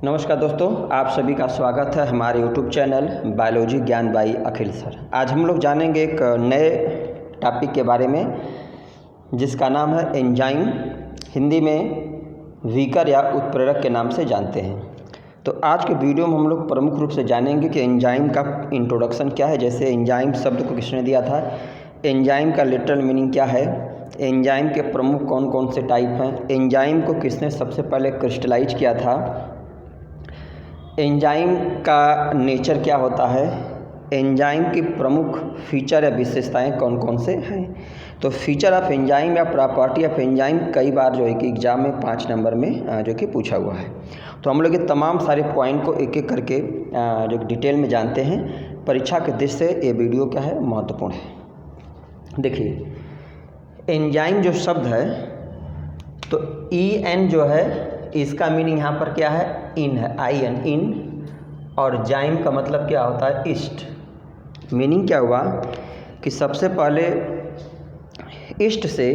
नमस्कार दोस्तों, आप सभी का स्वागत है हमारे YouTube चैनल बायोलॉजी ज्ञान बाई अखिल सर। आज हम लोग जानेंगे एक नए टॉपिक के बारे में जिसका नाम है एंजाइम। हिंदी में वीकर या उत्प्रेरक के नाम से जानते हैं। तो आज के वीडियो में हम लोग प्रमुख रूप से जानेंगे कि एंजाइम का इंट्रोडक्शन क्या है। जैसे एंजाइम शब्द को किसने दिया था, एंजाइम का लिटरल मीनिंग क्या है, एंजाइम के प्रमुख कौन कौन से टाइप हैं, एंजाइम को किसने सबसे पहले क्रिस्टलाइज किया था, एंजाइम का नेचर क्या होता है, एंजाइम की प्रमुख फीचर या विशेषताएं कौन कौन से हैं। तो फीचर ऑफ एंजाइम या प्रॉपर्टी ऑफ एंजाइम कई बार जो है कि एग्जाम में 5 नंबर में जो कि पूछा हुआ है। तो हम लोग ये तमाम सारे पॉइंट को एक एक करके जो डिटेल में जानते हैं। परीक्षा के दृष्टि से ये वीडियो क्या है, महत्वपूर्ण है। देखिए, एंजाइम जो शब्द है तो EN जो है इसका मीनिंग यहाँ पर क्या है, इन है, IN इन, और जाइम का मतलब क्या होता है, ईस्ट। मीनिंग क्या हुआ कि सबसे पहले ईस्ट से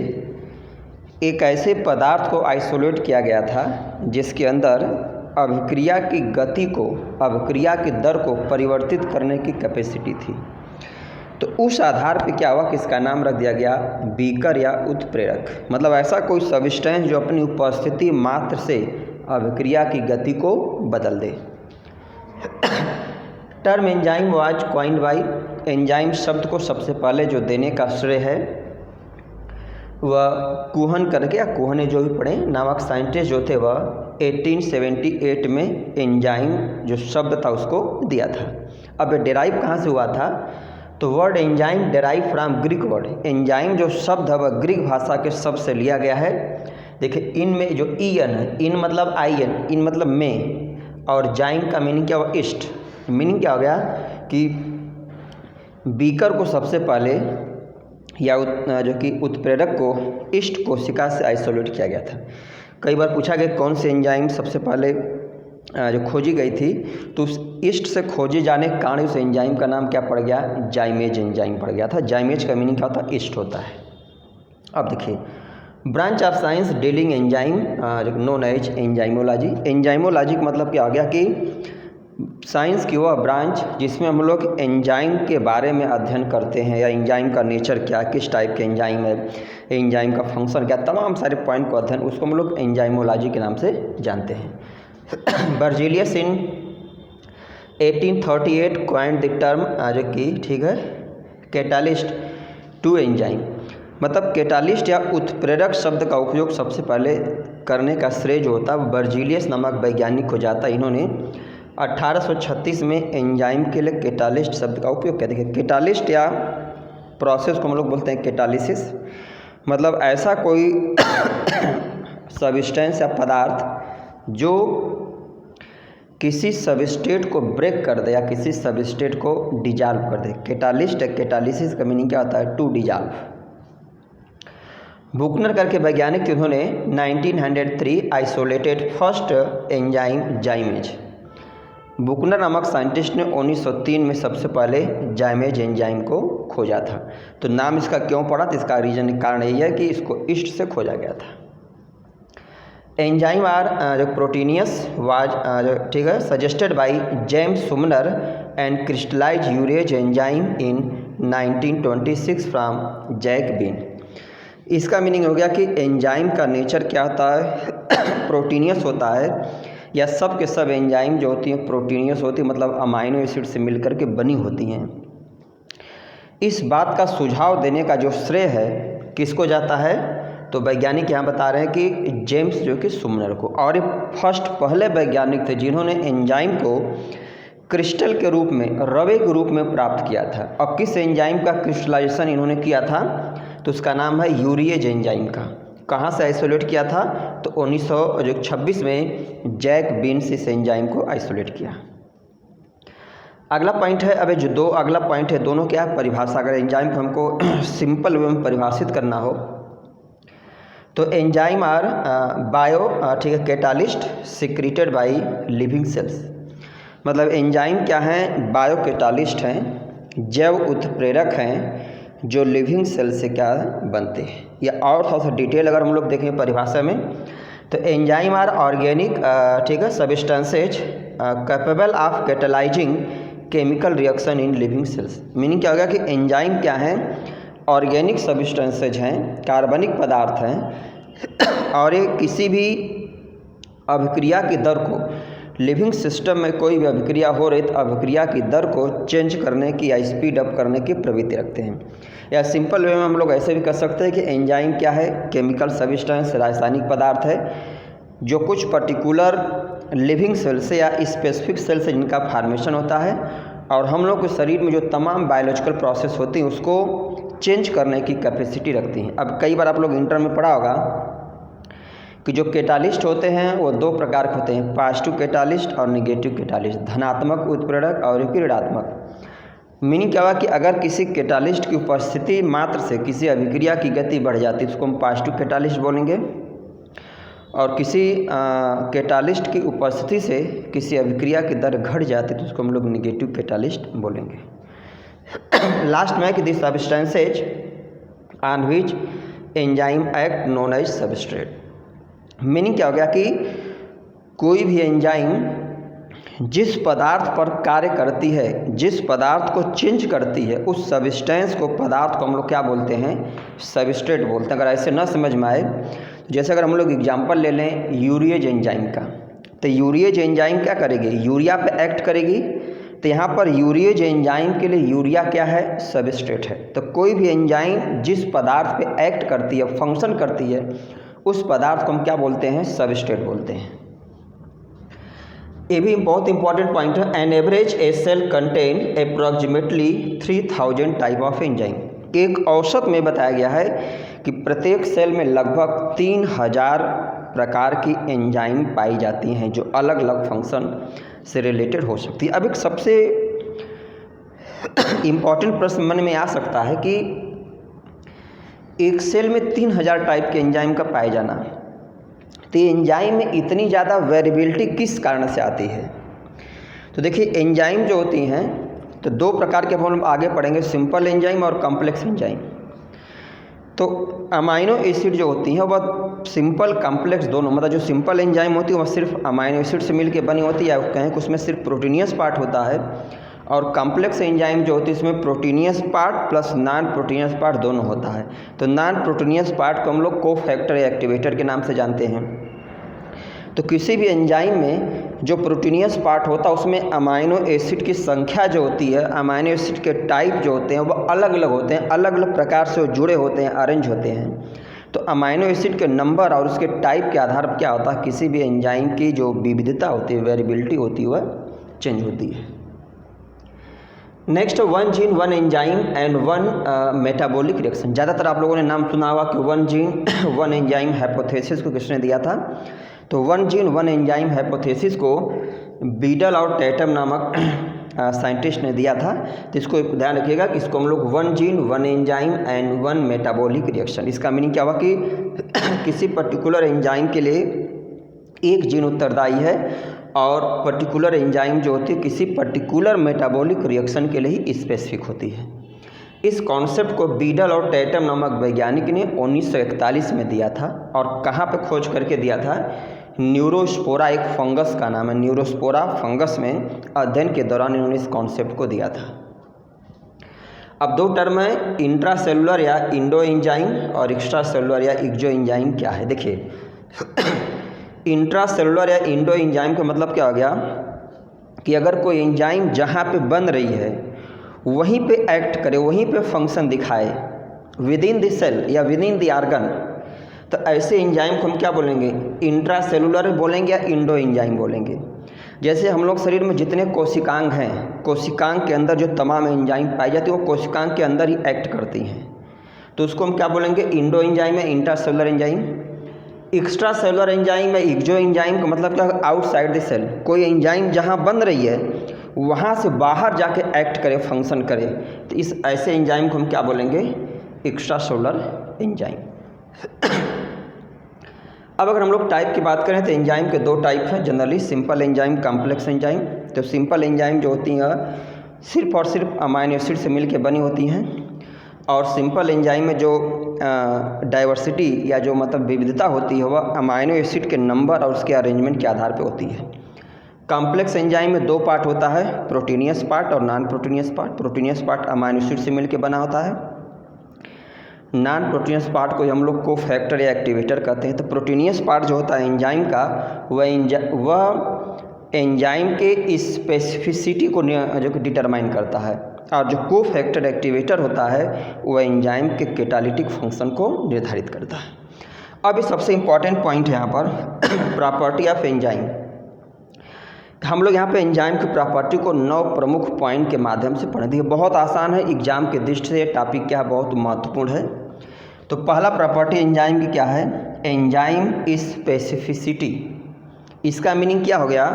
एक ऐसे पदार्थ को आइसोलेट किया गया था जिसके अंदर अभिक्रिया की गति को, अभिक्रिया की दर को परिवर्तित करने की कैपेसिटी थी। तो उस आधार पे क्या हुआ कि इसका नाम रख दिया गया बीकर या उत्प्रेरक। मतलब ऐसा कोई सब्सटेंस जो अपनी उपस्थिति मात्र से अभिक्रिया की गति को बदल दे। Term enzyme was coined by, enzyme शब्द को सबसे पहले जो देने का श्रेय है वह कुहन करके या कुहने जो भी पढ़े नामक साइंटिस्ट जो थे वह 1878 में एंजाइम जो शब्द था उसको दिया था। अब डेराइव कहाँ से हुआ था, तो word enzyme derive from Greek word. Enzyme जो शब्द है वह ग्रीक भाषा के शब्द से लिया गया है। देखिए, इन में जो EN है, इन मतलब IN, इन मतलब में, और जाइम का मीनिंग क्या हुआ, ईस्ट। मीनिंग क्या हो गया कि बीकर को सबसे पहले या जो कि उत्प्रेरक को ईस्ट कोशिका से आइसोलेट किया गया था। कई बार पूछा गया कौन से एंजाइम सबसे पहले जो खोजी गई थी, तो उस ईस्ट से खोजे जाने के कारण उस एंजाइम का नाम क्या पड़ गया, जाइमेज एंजाइम पड़ गया था। जाइमेज का मीनिंग क्या होता है, ईस्ट होता है। अब देखिए, branch of science dealing enzyme known as enzymology. Enzymology का मतलब क्या हो गया कि साइंस की वह ब्रांच जिसमें हम लोग एंजाइम के बारे में अध्ययन करते हैं, या एंजाइम का नेचर क्या, किस टाइप के एंजाइम है, एंजाइम का फंक्शन क्या, तमाम सारे पॉइंट को अध्ययन, उसको हम लोग एंजाइमोलॉजी के नाम से जानते हैं। Berzelius in 1838 coined the term जो कि ठीक है कैटालिस्ट टू एंजाइम। मतलब कैटालिस्ट या उत्प्रेरक शब्द का उपयोग सबसे पहले करने का श्रेय जो होता है बर्जीलियस नामक वैज्ञानिक को जाता है। इन्होंने 1836 में एंजाइम के लिए कैटालिस्ट शब्द का उपयोग किया। देखिए, कैटालिस्ट या प्रोसेस को हम लोग बोलते हैं कैटालिसिस। मतलब ऐसा कोई सब्सटेंस या पदार्थ जो किसी सबस्टेट को ब्रेक कर दे या किसी सबस्टेट को डिजॉल्व कर दे। कैटालिस्ट या कैटालिसिस का मीनिंग क्या होता है, टू डिजॉल्व। बुकनर करके वैज्ञानिक थे, उन्होंने 1903 आइसोलेटेड फर्स्ट एंजाइम जाइमेज। बुकनर नामक साइंटिस्ट ने 1903 में सबसे पहले जाइमेज एंजाइम को खोजा था। तो नाम इसका क्यों पड़ा, तो इसका रीजन कारण यही है कि इसको ईस्ट से खोजा गया था। एंजाइम आर जो प्रोटीनियस वाज ठीक है suggested by James Sumner and crystallise urease enzyme in 1926 from jack bean. इसका मीनिंग हो गया कि एंजाइम का नेचर क्या होता है, प्रोटीनियस होता है, या सब के सब एंजाइम जो होती हैं प्रोटीनियस होती है, मतलब अमाइनो एसिड से मिलकर के बनी होती हैं। इस बात का सुझाव देने का जो श्रेय है किसको जाता है, तो वैज्ञानिक यहाँ बता रहे हैं कि जेम्स जो कि सुमनर को। और ये फर्स्ट पहले वैज्ञानिक थे जिन्होंने एंजाइम को क्रिस्टल के रूप में, रवे के रूप में प्राप्त किया था। अब किस एंजाइम का क्रिस्टलाइजेशन इन्होंने किया था, तो उसका नाम है यूरिएज एंजाइम का। कहाँ से आइसोलेट किया था, तो 1926 में जैक बीन से इस एंजाइम को आइसोलेट किया। अगला पॉइंट है, अबे जो अगला पॉइंट है दोनों क्या है, परिभाषा। अगर एंजाइम को हमको सिंपल वे में परिभाषित करना हो तो एंजाइम आर बायो ठीक है catalyst secreted by living cells. मतलब एंजाइम क्या हैं, बायो कैटालिस्ट हैं, जैव उत्प्रेरक हैं जो लिविंग सेल से क्या बनते हैं। या और थोड़ा सा डिटेल अगर हम लोग देखें परिभाषा में, तो एंजाइम आर ऑर्गेनिक ठीक है substances capable of catalysing chemical reaction in living cells. Meaning क्या होगा कि एंजाइम क्या हैं, ऑर्गेनिक सब्सटेंसेज हैं, कार्बनिक पदार्थ हैं और ये किसी भी अभिक्रिया की दर को, लिविंग सिस्टम में कोई भी अभिक्रिया हो रही तो अभिक्रिया की दर को चेंज करने की या स्पीड अप करने की प्रवृत्ति रखते हैं। या सिंपल वे में हम लोग ऐसे भी कर सकते हैं कि एंजाइम क्या है, केमिकल सब्सटेंस, रासायनिक पदार्थ है जो कुछ पर्टिकुलर लिविंग सेल से या स्पेसिफिक सेल से जिनका फॉर्मेशन होता है और हम लोग के शरीर में जो तमाम बायोलॉजिकल प्रोसेस होती हैं उसको चेंज करने की कैपेसिटी रखती हैं। अब कई बार आप लोग इंटर में पढ़ा होगा कि जो कैटालिस्ट होते हैं वो दो प्रकार के होते हैं, पॉजिटिव कैटालिस्ट और नेगेटिव कैटालिस्ट, धनात्मक उत्प्रेरक और ऋणात्मक। मीनिंग क्या हुआ कि अगर किसी कैटालिस्ट की उपस्थिति मात्र से किसी अभिक्रिया की गति बढ़ जाती है उसको हम पॉजिटिव कैटालिस्ट बोलेंगे और किसी कैटालिस्ट की उपस्थिति से किसी अभिक्रिया की दर घट जाती है तो उसको हम लोग नेगेटिव कैटालिस्ट बोलेंगे। लास्ट में कि this substances on which enzyme act known as substrate. Meaning क्या हो गया कि कोई भी एंजाइम जिस पदार्थ पर कार्य करती है, जिस पदार्थ को चेंज करती है, उस सब्सटेंस को, पदार्थ को हम लोग क्या बोलते हैं, सबस्ट्रेट बोलते हैं। अगर ऐसे ना समझ में आए, जैसे अगर हम लोग एग्जांपल ले लें यूरिएज एंजाइम का, तो यूरिएज एंजाइम क्या करेगी, यूरिया पे एक्ट करेगी। तो यहाँ पर यूरिएज एंजाइम के लिए यूरिया क्या है, सबस्ट्रेट है। तो कोई भी एंजाइम जिस पदार्थ पे एक्ट करती है, फंक्शन करती है, उस पदार्थ को हम क्या बोलते हैं, सबस्ट्रेट बोलते हैं। ये भी बहुत इंपॉर्टेंट पॉइंट है। An average a cell contain approximately 3000 type of enzyme. एक औसत में बताया गया है कि प्रत्येक सेल में लगभग 3000 प्रकार की एंजाइम पाई जाती हैं जो अलग अलग फंक्शन से रिलेटेड हो सकती है। अब एक सबसे इम्पॉर्टेंट प्रश्न मन में आ सकता है कि एक सेल में 3000 टाइप के एंजाइम का पाए जाना, तो एंजाइम में इतनी ज़्यादा वेरिएबिलिटी किस कारण से आती है। तो देखिए एंजाइम जो होती हैं तो दो प्रकार के हम आगे पढ़ेंगे, सिंपल एंजाइम और कॉम्प्लेक्स एंजाइम। तो अमाइनो एसिड जो होती हैं वह सिंपल कॉम्प्लेक्स दोनों, मतलब जो सिंपल एंजाइम होती है वह सिर्फ अमाइनो एसिड से मिलकर बनी होती है, या कहें कि उसमें सिर्फ प्रोटीनियस पार्ट होता है, और कॉम्प्लेक्स एंजाइम जो होती है इसमें proteinaceous part plus non proteinaceous part दोनों होता है। तो नॉन प्रोटीनियस पार्ट को हम लोग कोफैक्टर या एक्टिवेटर के नाम से जानते हैं। तो किसी भी एंजाइम में जो प्रोटीनियस पार्ट होता है उसमें अमाइनो एसिड की संख्या जो होती है, अमाइनो एसिड के टाइप जो होते हैं वो अलग अलग होते हैं, अलग अलग प्रकार से जुड़े होते हैं, अरेंज होते हैं। तो अमाइनो एसिड के नंबर और उसके टाइप के आधार पर क्या होता है, किसी भी एंजाइम की जो विविधता होती है, वेरिएबिलिटी होती है, वह चेंज होती है। Next, one gene one enzyme and one metabolic reaction. ज़्यादातर आप लोगों ने नाम सुना होगा कि one gene one enzyme hypothesis को किसने दिया था। तो one gene one enzyme hypothesis को बीडल और टैटम नामक साइंटिस्ट ने दिया था। तो इसको ध्यान रखिएगा कि इसको हम लोग one gene one enzyme and one metabolic reaction, इसका मीनिंग क्या हुआ कि किसी पर्टिकुलर एंजाइम के लिए एक जीन उत्तरदायी है और पर्टिकुलर एंजाइम जो होती है किसी पर्टिकुलर मेटाबॉलिक रिएक्शन के लिए ही स्पेसिफिक होती है। इस कॉन्सेप्ट को बीडल और टैटम नामक वैज्ञानिक ने 1941 में दिया था। और कहाँ पे खोज करके दिया था, न्यूरोस्पोरा एक फंगस का नाम है, न्यूरोस्पोरा फंगस में अध्ययन के दौरान इन्होंने इस कॉन्सेप्ट को दिया था। अब दो टर्म है, इंट्रासेलुलर या इंडो एंजाइम और एक्स्ट्रा सेलुलर या एक्सो एंजाइम क्या है। देखिए इंट्रासेलुलर या इंडो एंजाइम का मतलब क्या हो गया कि अगर कोई एंजाइम जहाँ पे बन रही है वहीं पे एक्ट करे, वहीं पे फंक्शन दिखाए विद इन द सेल या विद इन द ऑर्गन, तो ऐसे एंजाइम को हम क्या बोलेंगे, इंट्रासेलुलर बोलेंगे या इंडो एंजाइम बोलेंगे। जैसे हम लोग शरीर में जितने कोशिकांग हैं, कोशिकांग के अंदर जो तमाम एंजाइम पाई जाती है वो कोशिकांग के अंदर ही एक्ट करती हैं, तो उसको हम क्या बोलेंगे, इंडो एंजाइम या intracellular enzyme. Extra cellular enzyme या एक्सो एंजाइम का मतलब क्या, आउटसाइड द सेल, कोई एंजाइम जहाँ बन रही है वहाँ से बाहर जाके एक्ट करे, फंक्शन करे, तो इस ऐसे एंजाइम को हम क्या बोलेंगे, एक्स्ट्रा सेलुलर एंजाइम। अब अगर हम लोग टाइप की बात करें तो एंजाइम के दो टाइप हैं generally, simple enzyme, complex enzyme. तो सिंपल एंजाइम जो होती हैं सिर्फ और सिर्फ अमाइनो एसिड से मिलकर बनी होती हैं, और सिंपल एंजाइम में जो डाइवर्सिटी या जो मतलब विविधता होती है वह अमाइनो एसिड के नंबर और उसके अरेंजमेंट के आधार पर होती है। कॉम्प्लेक्स एंजाइम में 2 पार्ट होता है, प्रोटीनियस पार्ट और non proteinaceous part. Proteinaceous part amino acid से मिलकर बना होता है, नॉन प्रोटीनियस पार्ट को हम लोग को फैक्टर या एक्टिवेटर कहते हैं। तो प्रोटीनियस पार्ट जो होता है एंजाइम का वह एंजाइम के स्पेसिफिसिटी को जो डिटरमाइन करता है, और जो को फैक्टर एक्टिवेटर होता है वह एंजाइम के कैटालिटिक फंक्शन को निर्धारित करता है। अब ये सबसे इम्पॉर्टेंट पॉइंट है यहाँ पर प्रॉपर्टी ऑफ एंजाइम। हम लोग यहाँ पे एंजाइम की प्रॉपर्टी को 9 प्रमुख पॉइंट के माध्यम से पढ़ेंगे। ये बहुत आसान है, एग्जाम के दृष्टि से ये टॉपिक क्या बहुत महत्वपूर्ण है। तो पहला प्रॉपर्टी एंजाइम की क्या है, एंजाइम स्पेसिफिसिटी। इसका मीनिंग क्या हो गया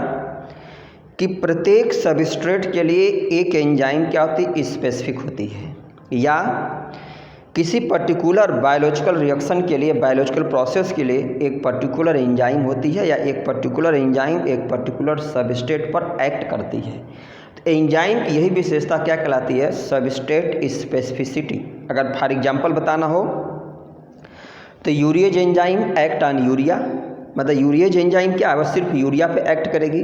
कि प्रत्येक सबस्ट्रेट के लिए एक एंजाइम क्या होती है, स्पेसिफिक होती है, या किसी पर्टिकुलर बायोलॉजिकल रिएक्शन के लिए, बायोलॉजिकल प्रोसेस के लिए एक पर्टिकुलर एंजाइम होती है, या एक पर्टिकुलर एंजाइम एक पर्टिकुलर सबस्ट्रेट पर एक्ट करती है। तो एंजाइम की यही विशेषता क्या कहलाती है, सबस्ट्रेट स्पेसिफिसिटी। अगर फॉर एग्जांपल बताना हो तो urease enzyme act on urea, मतलब यूरिएज एंजाइम क्या है, वह सिर्फ यूरिया पे एक्ट करेगी।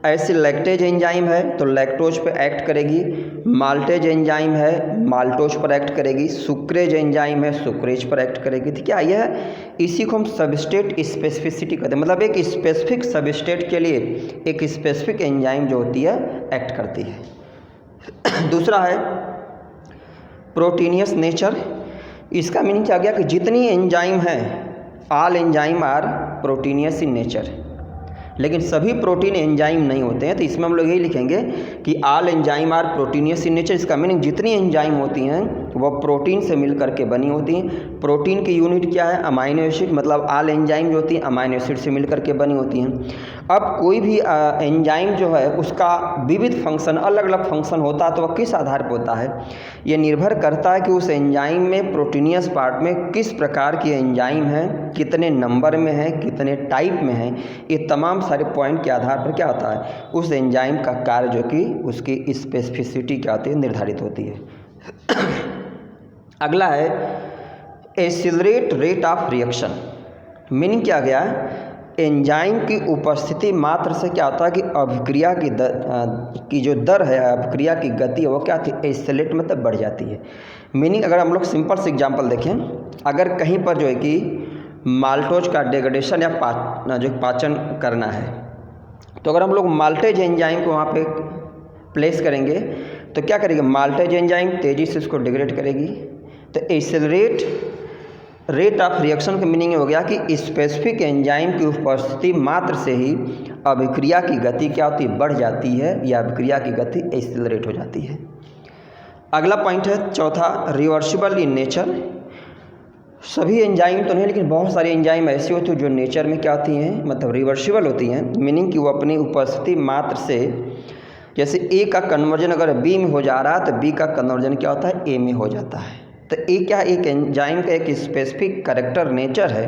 ऐसे लैक्टेज एंजाइम है तो लैक्टोज पर एक्ट करेगी, माल्टेज एंजाइम है माल्टोज पर एक्ट करेगी, सुक्रेज एंजाइम है सुक्रेज पर एक्ट करेगी। तो क्या यह है, इसी को हम सबस्ट्रेट स्पेसिफिसिटी कहते हैं। मतलब एक स्पेसिफिक सबस्ट्रेट के लिए एक स्पेसिफिक एंजाइम जो होती है एक्ट करती है। दूसरा है प्रोटीनियस नेचर। इसका मीनिंग क्या गया कि जितनी एंजाइम है, all enzyme are proteinious in nature, लेकिन सभी प्रोटीन एंजाइम नहीं होते हैं। तो इसमें हम लोग यही लिखेंगे कि all enzyme are proteinious in nature. इसका मीनिंग जितनी एंजाइम होती हैं वह प्रोटीन से मिलकर के बनी होती हैं। प्रोटीन की यूनिट क्या है, अमाइनो एसिड, मतलब ऑल एंजाइम जो होती हैं अमाइनो एसिड से मिलकर के बनी होती हैं। अब कोई भी एंजाइम जो है उसका विविध फंक्शन, अलग अलग फंक्शन होता है, तो वह किस आधार पर होता है, ये निर्भर करता है कि उस एंजाइम में प्रोटीनियस पार्ट में किस प्रकार की एंजाइम है, कितने नंबर में है, कितने टाइप में है। ये तमाम सारे पॉइंट के आधार पर क्या होता है, उस एंजाइम का कार्य जो कि उसकी स्पेसिफिसिटी क्या होती है, निर्धारित होती है। अगला है accelerate rate of reaction. Meaning क्या गया, एंजाइम की उपस्थिति मात्र से क्या होता है कि अभिक्रिया की जो दर है, अभिक्रिया की गति है वो क्या थी, एक्सीलरेट मतलब बढ़ जाती है। मीनिंग अगर हम लोग सिंपल से एग्जांपल देखें, अगर कहीं पर जो है कि माल्टोज का डिग्रेडेशन या पाचन करना है, तो अगर हम लोग माल्टेज एंजाइम को वहाँ पे प्लेस करेंगे तो क्या करेगी, माल्टेज एंजाइम तेज़ी से उसको डिग्रेड करेगी। तो एक्सेलरेट रेट ऑफ रिएक्शन का मीनिंग हो गया कि स्पेसिफिक एंजाइम की उपस्थिति मात्र से ही अभिक्रिया की गति क्या होती है, बढ़ जाती है, या अभिक्रिया की गति एक्सेलरेट हो जाती है। अगला पॉइंट है चौथा, रिवर्सिबल इन नेचर। सभी एंजाइम तो नहीं, लेकिन बहुत सारी एंजाइम ऐसी होती हैं जो नेचर में क्या होती हैं, मतलब रिवर्सिबल होती हैं। मीनिंग कि वो अपनी उपस्थिति मात्र से, जैसे ए का कन्वर्जन अगर बी में हो जा रहा है तो बी का कन्वर्जन क्या होता है, ए में हो जाता है। तो ए क्या, एक एंजाइम का एक स्पेसिफिक कैरेक्टर नेचर है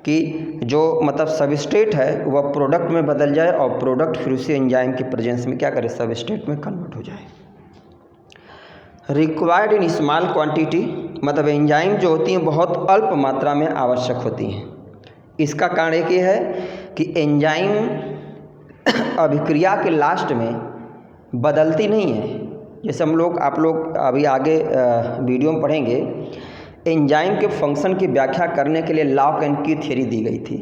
कि जो मतलब सबस्ट्रेट है वह प्रोडक्ट में बदल जाए और प्रोडक्ट फिर उसी एंजाइम की प्रेजेंस में क्या करे, सबस्ट्रेट में कन्वर्ट हो जाए। रिक्वायर्ड इन स्मॉल क्वांटिटी, मतलब एंजाइम जो होती हैं बहुत अल्प मात्रा में आवश्यक होती हैं। इसका कारण एक ये है कि एंजाइम अभिक्रिया के लास्ट में बदलती नहीं है। जैसे आप लोग अभी आगे वीडियो में पढ़ेंगे, एंजाइम के फंक्शन की व्याख्या करने के लिए लॉक एंड की थ्योरी दी गई थी।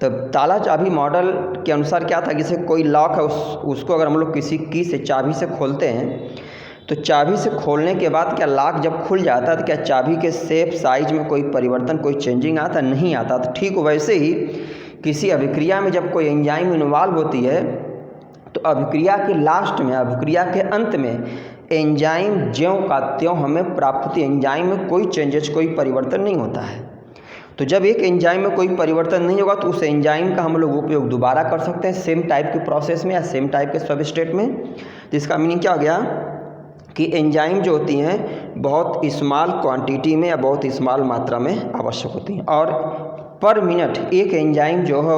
तो ताला चाबी मॉडल के अनुसार क्या था, जैसे कोई लॉक है उसको अगर हम लोग किसी की से चाबी से खोलते हैं तो चाबी से खोलने के बाद क्या लॉक जब खुल जाता है तो क्या चाबी के शेप साइज में कोई परिवर्तन, कोई चेंजिंग आता नहीं आता। तो ठीक वैसे ही किसी अभिक्रिया में जब कोई एंजाइम इन्वॉल्व होती है तो अभिक्रिया के लास्ट में, अभिक्रिया के अंत में एंजाइम ज्यों का त्यों हमें प्राप्त होती है। एंजाइम में कोई चेंजेस, कोई परिवर्तन नहीं होता है। तो जब एक एंजाइम में कोई परिवर्तन नहीं होगा तो उस एंजाइम का हम लोग उपयोग दोबारा कर सकते हैं सेम टाइप के प्रोसेस में या सेम टाइप के सबस्ट्रेट में। तो इसका मीनिंग क्या हो गया कि एंजाइम जो होती हैं बहुत स्मॉल क्वांटिटी में या बहुत स्मॉल मात्रा में आवश्यक होती हैं। और पर मिनट एक एंजाइम जो है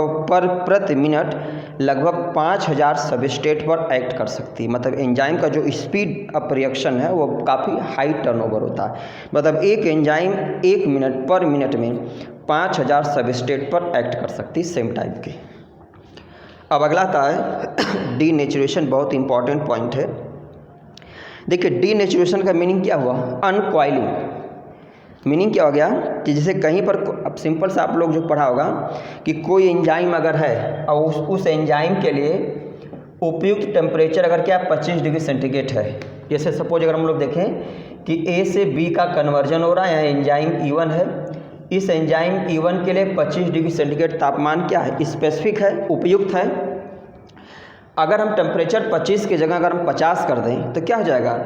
प्रति मिनट लगभग 5000 सबस्ट्रेट पर एक्ट कर सकती है। मतलब एंजाइम का जो स्पीड ऑफ रिएक्शन है वो काफ़ी हाई टर्नओवर होता है। मतलब एक एंजाइम 1 मिनट पर मिनट में 5000 सबस्ट्रेट पर एक्ट कर सकती है सेम टाइप की। अब अगला आता है डीनेचुरेशन, बहुत इंपॉर्टेंट पॉइंट है। देखिए डीनेचुरेशन का मीनिंग क्या हुआ, अनकॉइलिंग। मीनिंग क्या हो गया कि जैसे कहीं पर, अब सिंपल सा आप लोग जो पढ़ा होगा कि कोई एंजाइम अगर है और उस एंजाइम के लिए उपयुक्त टेम्परेचर अगर क्या 25 डिग्री सेंटीग्रेड है। जैसे सपोज अगर हम लोग देखें कि ए से बी का कन्वर्जन हो रहा है, यहाँ एंजाइम E1 है, इस एंजाइम E1 के लिए 25 डिग्री सेंटीग्रेड तापमान क्या है, स्पेसिफिक है, उपयुक्त है। अगर हम टेम्परेचर 25 की जगह अगर हम 50 कर दें तो क्या हो जाएगा,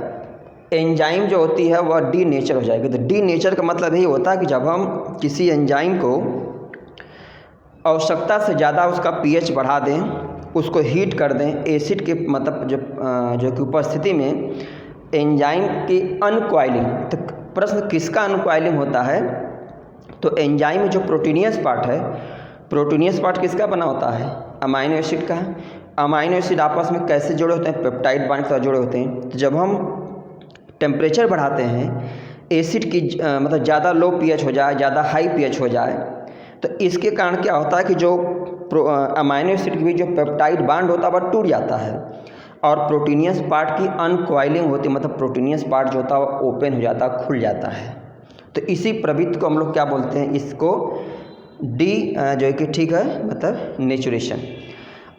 एंजाइम जो होती है वह डीनेचर हो जाएगी। तो डीनेचर का मतलब यही होता है कि जब हम किसी एंजाइम को आवश्यकता से ज़्यादा उसका पीएच बढ़ा दें, उसको हीट कर दें, एसिड के मतलब जो कि उपस्थिति में एंजाइम की अनकॉइलिंग। तो प्रश्न किसका अनकॉइलिंग होता है, तो एंजाइम में जो प्रोटीनियस पार्ट है, प्रोटीनियस पार्ट किसका बना होता है, अमाइनो एसिड का। अमाइनो एसिड आपस में कैसे जुड़े होते हैं, पेप्टाइड बाइंड से जुड़े होते हैं। तो जब हम टेम्परेचर बढ़ाते हैं, एसिड की मतलब ज़्यादा लो पीएच हो जाए, ज़्यादा हाई पीएच हो जाए, तो इसके कारण क्या होता है कि जो अमाइनो एसिड की भी जो पेप्टाइड बाइंड होता है वह टूट जाता है और प्रोटीनियस पार्ट की अनकॉइलिंग होती है। मतलब प्रोटीनियस पार्ट जो होता है वो ओपन हो जाता है, खुल जाता है। तो इसी प्रवृत्ति को हम लोग क्या बोलते हैं, इसको जो है कि ठीक है मतलब नेचुरेशन।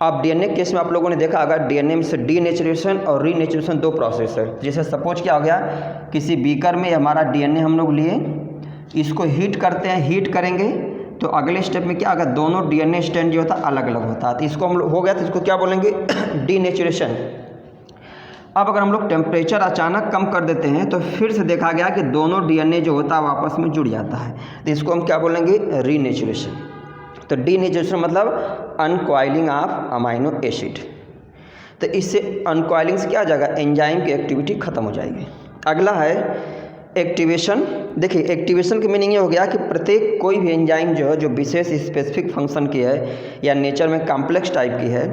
अब डीएनए केस में आप लोगों ने देखा अगर डीएनए में से डीनेचुरेशन और रीनेचुरेशन दो प्रोसेस है। जैसे सपोज क्या हो गया, किसी बीकर में हमारा डीएनए हम लोग लिए, इसको हीट करते हैं, हीट करेंगे तो अगले स्टेप में क्या, अगर दोनों डीएनए स्ट्रैंड जो होता है अलग अलग होता है, तो इसको हम लोग हो गया तो इसको क्या बोलेंगे, डीनेचुरेशन। अब अगर हम लोग टेम्परेचर अचानक कम कर देते हैं तो फिर से देखा गया कि दोनों डीएनए जो होता है आपस में जुड़ जाता है, तो इसको हम क्या बोलेंगे, रीनेचुरेशन। तो डीनेचुरेशन मतलब अनकॉइलिंग ऑफ अमाइनो एसिड। तो इससे अनकॉइलिंग से क्या आ जाएगा, एंजाइम की एक्टिविटी खत्म हो जाएगी। अगला है एक्टिवेशन। देखिए एक्टिवेशन की मीनिंग ये हो गया कि प्रत्येक कोई भी एंजाइम जो है जो विशेष स्पेसिफिक फंक्शन की है या नेचर में कॉम्प्लेक्स टाइप की है,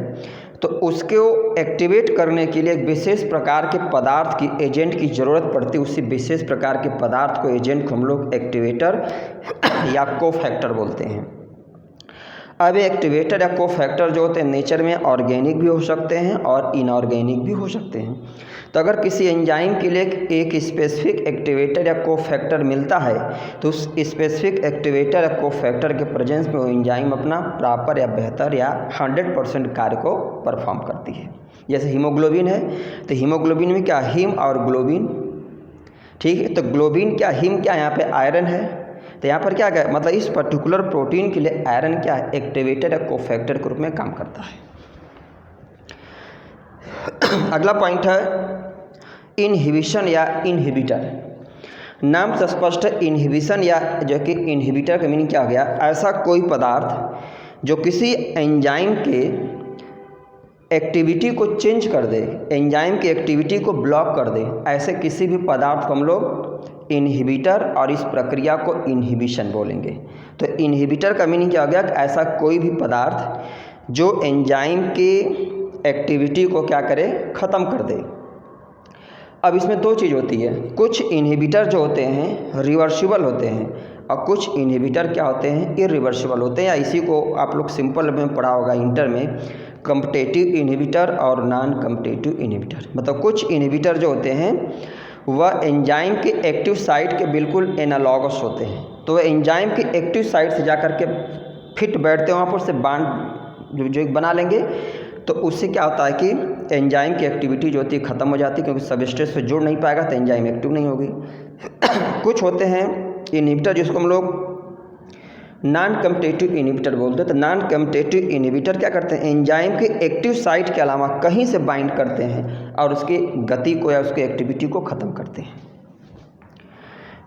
तो उसको एक्टिवेट करने के लिए एक विशेष प्रकार के पदार्थ की, एजेंट की ज़रूरत पड़ती है। उसी विशेष प्रकार के पदार्थ को, एजेंट को हम लोग एक्टिवेटर या कोफैक्टर बोलते हैं। अब एक्टिवेटर या कोफैक्टर जो होते हैं नेचर में ऑर्गेनिक भी हो सकते हैं और इनऑर्गेनिक भी हो सकते हैं। तो अगर किसी एंजाइम के लिए एक स्पेसिफिक एक्टिवेटर या कोफैक्टर मिलता है तो उस स्पेसिफिक एक्टिवेटर या कोफैक्टर के प्रेजेंस में वो एंजाइम अपना प्रॉपर या बेहतर या 100% कार्य को परफॉर्म करती है। जैसे हीमोग्लोबिन है, तो हीमोग्लोबिन में क्या, हीम और ग्लोबिन, ठीक है। तो ग्लोबिन क्या, हीम क्या, यहाँ पे आयरन है, तो यहाँ पर क्या है मतलब इस पर्टिकुलर प्रोटीन के लिए आयरन क्या है, एक्टिवेटर या कोफैक्टर के रूप में काम करता है। अगला पॉइंट है इनहिबिशन या इनहिबिटर। नाम से स्पष्ट है, इनहिबिशन या जो कि इनहिबिटर का मीनिंग क्या हो गया, ऐसा कोई पदार्थ जो किसी एंजाइम के एक्टिविटी को चेंज कर दे, एंजाइम की एक्टिविटी को ब्लॉक कर दे, ऐसे किसी भी पदार्थ को हम लोग इनहिबिटर और इस प्रक्रिया को इनहिबिशन बोलेंगे। तो इनहिबिटर का मीनिंग क्या हो गया, ऐसा कोई भी पदार्थ जो एंजाइम की एक्टिविटी को क्या करे, ख़त्म कर दे। अब इसमें दो चीज़ होती है, कुछ इनहिबिटर जो होते हैं रिवर्सिबल होते हैं और कुछ इनहिबिटर क्या होते हैं, इरिवर्सिबल होते हैं। या इसी को आप लोग सिंपल में पढ़ा होगा इंटर में, कम्पिटिटिव इनहिबिटर और नॉन कम्पिटिटिव इनहिबिटर। मतलब कुछ इनहिबिटर जो होते हैं वह एंजाइम के एक्टिव साइट के बिल्कुल एनालॉगस होते हैं, तो वह एंजाइम की एक्टिव साइट से जाकर के फिट बैठते हैं, वहाँ पर से बांड जो बना लेंगे, तो उससे क्या होता है कि एंजाइम की एक्टिविटी जो होती है ख़त्म हो जाती है, क्योंकि सबस्ट्रेट से जुड़ नहीं पाएगा तो एंजाइम एक्टिव नहीं होगी। कुछ होते हैं इनहिबिटर जिसको हम लोग नॉन कम्पिटिटिव इनहिबिटर बोलते हैं। तो नॉन कम्पिटिटिव इनहिबिटर क्या करते हैं, एंजाइम के एक्टिव साइट के अलावा कहीं से बाइंड करते हैं और उसकी गति को या उसकी एक्टिविटी को ख़त्म करते हैं।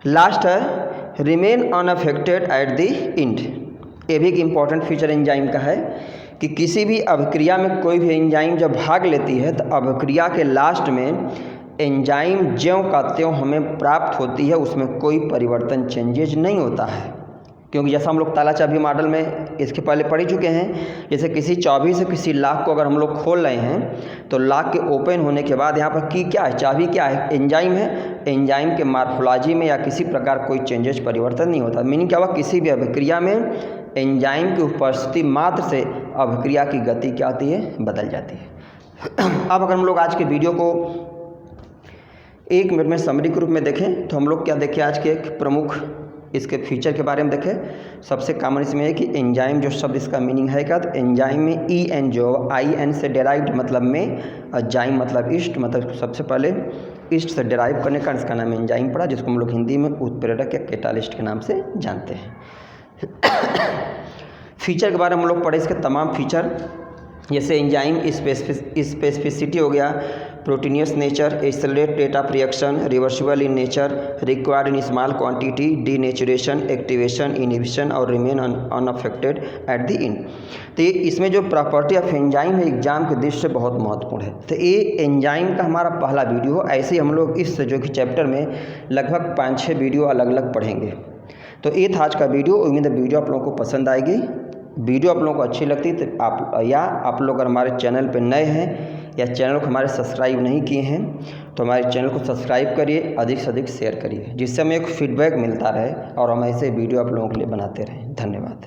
लास्ट है remain unaffected at the and. ये भी एक इम्पॉर्टेंट फीचर एंजाइम का है कि किसी भी अभिक्रिया में कोई भी एंजाइम जब भाग लेती है तो अभिक्रिया के लास्ट में एंजाइम ज्यों का त्यों हमें प्राप्त होती है, उसमें कोई परिवर्तन, चेंजेज नहीं होता है। क्योंकि जैसा हम लोग ताला चाबी मॉडल में इसके पहले पढ़ ही चुके हैं, जैसे किसी चाबी से किसी लॉक को अगर हम लोग खोल रहे हैं तो लॉक के ओपन होने के बाद यहाँ पर की क्या है, चाबी क्या है, एंजाइम है। एंजाइम के मार्फोलॉजी में या किसी प्रकार कोई चेंजेस परिवर्तन नहीं होता। मीनिंग क्या हुआ, किसी भी अभिक्रिया में एंजाइम की उपस्थिति मात्र से अभिक्रिया की गति क्या होती है, बदल जाती है। अब अगर हम लोग आज के वीडियो को 1 मिनट में समरी के रूप में देखें तो हम लोग क्या देखें, आज के एक प्रमुख इसके फीचर के बारे में देखें। सबसे कॉमन इसमें है कि एंजाइम जो शब्द इसका मीनिंग है क्या, तो एंजाइम में EN जो IN से डेराइव्ड मतलब में, जाइम मतलब ईस्ट, मतलब सबसे पहले ईस्ट से डेराइव करने का इसका नाम एंजाइम पड़ा, जिसको हम लोग हिंदी में उत्प्रेरक या कैटालिस्ट के नाम से जानते हैं। फीचर के बारे में हम लोग पढ़े, इसके तमाम फीचर, जैसे एंजाइम स्पेसिफिसिटी हो गया, proteinous nature, accelerate rate of reaction, reversible in nature, required in small quantity, denaturation, activation, inhibition और remain unaffected at the end. तो ये इसमें जो प्रॉपर्टी ऑफ एंजाइम है एग्जाम के दृष्टि से बहुत महत्वपूर्ण है। तो ये एंजाइम का हमारा पहला वीडियो हो। ऐसे ही हम लोग इस जो कि चैप्टर में लगभग 5-6 वीडियो अलग अलग पढ़ेंगे। तो ये था आज का वीडियो। उम्मीद है वीडियो आप लोगों को पसंद आएगी। वीडियो आप लोगों को अच्छी लगती तो आप लोग अगर हमारे चैनल पर नए हैं या चैनल को हमारे सब्सक्राइब नहीं किए हैं तो हमारे चैनल को सब्सक्राइब करिए, अधिक से अधिक शेयर करिए, जिससे हमें एक फीडबैक मिलता रहे और हम ऐसे वीडियो आप लोगों के लिए बनाते रहें। धन्यवाद।